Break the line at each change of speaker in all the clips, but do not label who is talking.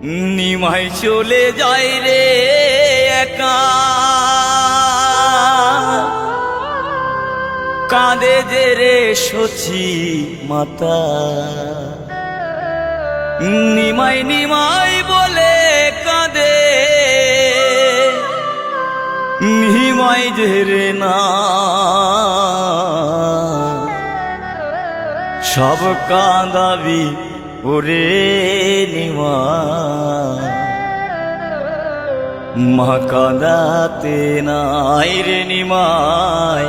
নিমাই চলে যায় রে একা, কাঁদে যে রে সচি মাতা। নিমাই নিমাই বলে কাঁদে, নিমাই যে রে না সব কাঁদাবি ওরে নিমাই। মা কাঁদাতে নাই রে নিমাই,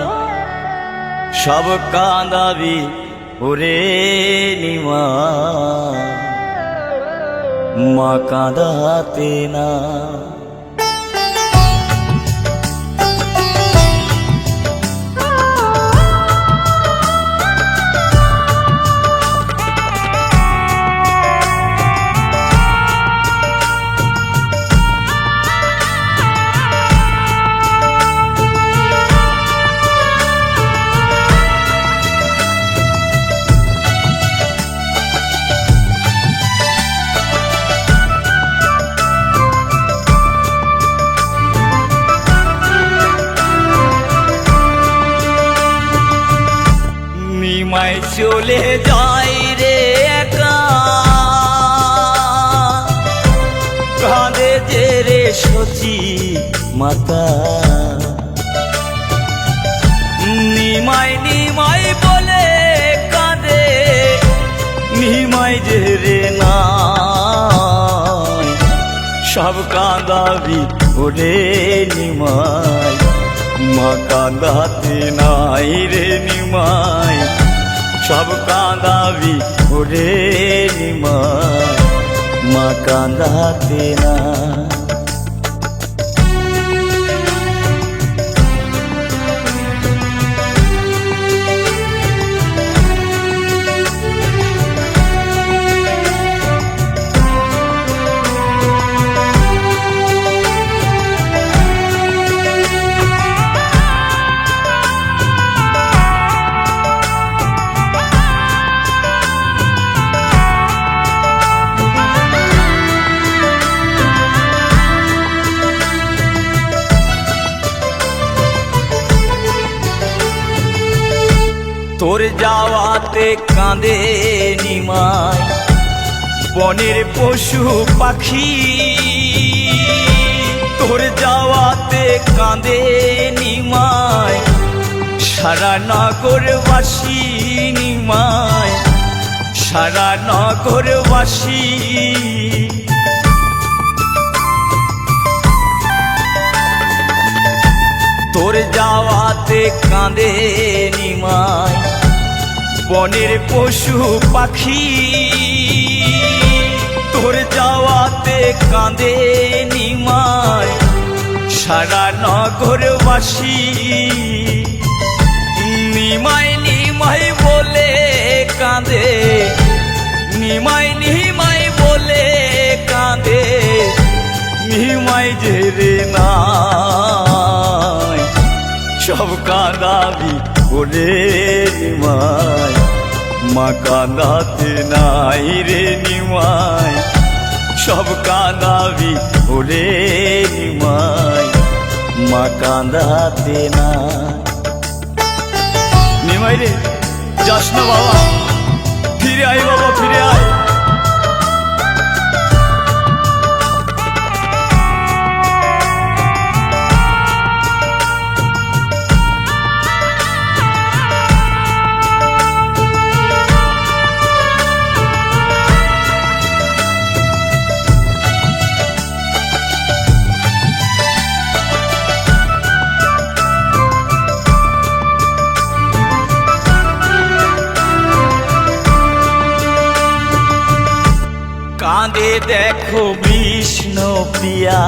সব কাঁদাবি ওরে নিমাই। মা কাঁদাতে না। নিমাই চলে যাই রে একা, কাঁদে যে রে সচি মাতা। নিমাই নিমাই বলে কাঁদে, নিমাই যে রে নাই সব কাঁদাবি ওরে নিমাই। মা কাঁদাতে নাই রে নিমাই, সব কাঁদাবি ওরে নিমাই। মা কাঁদাতে না। তোর যাওয়াতে কাঁদে নিমাই বনের পশু পাখি। তোর যাওয়াতে কাঁদে নিমাই সারা নগরবাসী। নিমাই সারা নগরবাসী। তোর যাওয়াতে কাঁদে নিমাই বনের পশু পাখি। তোর যাওয়াতে কাঁদে নিমাই সারা নগরবাসী। নিমাই নিমাই বলে কাঁদে, নিমাই নিমাই বলে কাঁদে, নিমাই যে রে নাই সব কাঁদাবি ওরে নিমাই। মা কাঁদাতে নাই রে নিমাই, সব কাঁদাবি ওরে নিমাই। মা কাঁদাতে না। নিমাই রে যাস না বাবা, ফিরে আয় বাবা, ফিরে আয়। কাঁদে দেখো বিষ্ণু প্রিয়া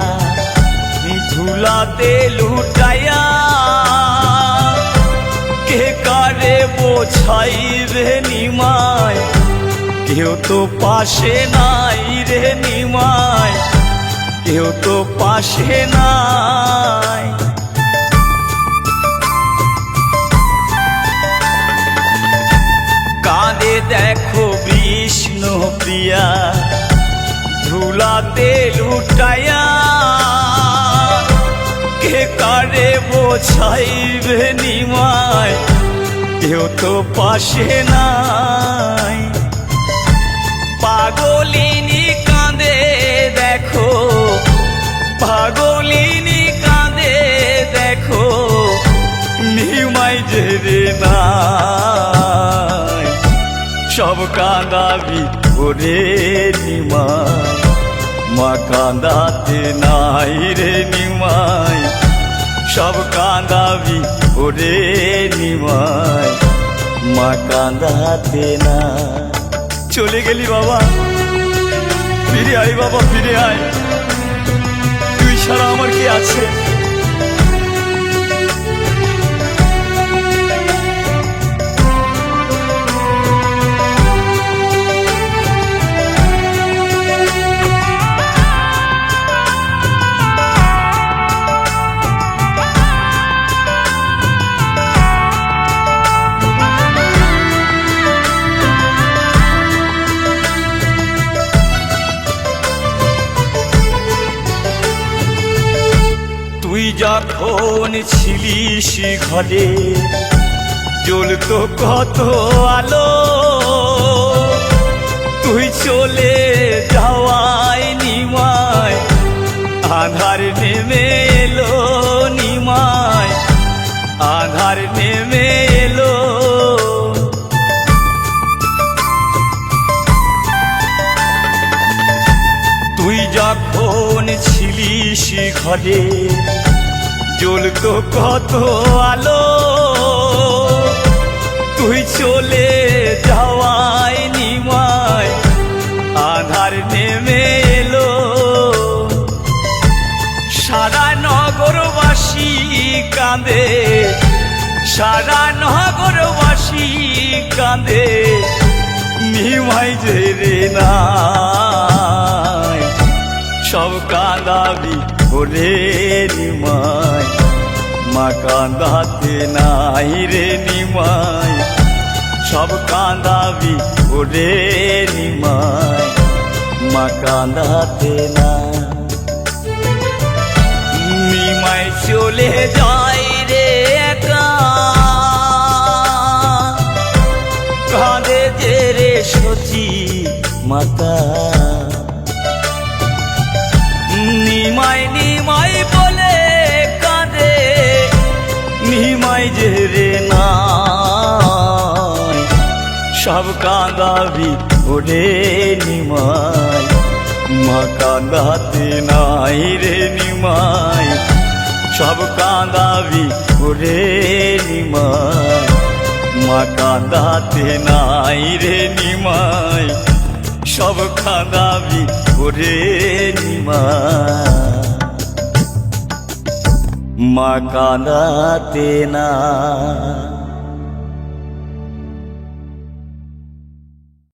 ধুলাতে লুটাইয়া। কে কারে বোঝাইবে নিমাই, কেউ তো পাশে নাই রে নিমাই, কেউ তো পাশে নাই। কাঁদে দেখো বিষ্ণু প্রিয়া ধুলাতে লুটাইয়া কে কারে বোঝাইবে নিমায়, কেউ তো পাশে নাই। পাগলিনী কাঁদে দেখো, পাগলিনী কাঁদে দেখো, নিমাই যে রে নাই। সব কাঁদাবি ওরে নিমাই, মা কাঁদাতে নাই রে নিমাই। সব কাঁদাবি ওরে নিমাই, মা কাঁদাতে না। চলে গেলি বাবা, ফিরে আয় বাবা, ফিরে আয়। তুই ছাড়া আমার কি আছে? তুই যখন ছিলিস ঘরে জ্বলতো কত আলো, তুই চলে যাওয়ায় নিমাই আধার নেমে এলো, নিমাই আধার নেমে এলো। তুই যখন ছিলিস ঘরে জ্বলতো কত আলো, তুই চলে যাওয়ায় নিমাই আধার নেমে এলো। সারা নগরবাসী কাঁদে, সারা নগরবাসী কাঁদে, নিমাই যে রে নাই। সব কাঁদাবি ওরে নিমাই, মা কাঁদাতে নাই রে নিমাই। সব কাঁদাবি ওরে নিমাই, মা কাঁদাতে না। নিমাই চলে যায় রে একা, কাঁদে যে রে সচি মাতা। নিমাই নিমাই বলে কাঁদে, নিমাই যে রে নাই। সব কাঁদাবি ওরে নিমাই, মা কাঁদাতে নাই রে নিমাই। সব কাঁদাবি ওরে নিমাই, মা কাঁদাতে নাই রে নিমাই। সব কাঁদাবি ওরে নিমাই, মা কাঁদাতে না।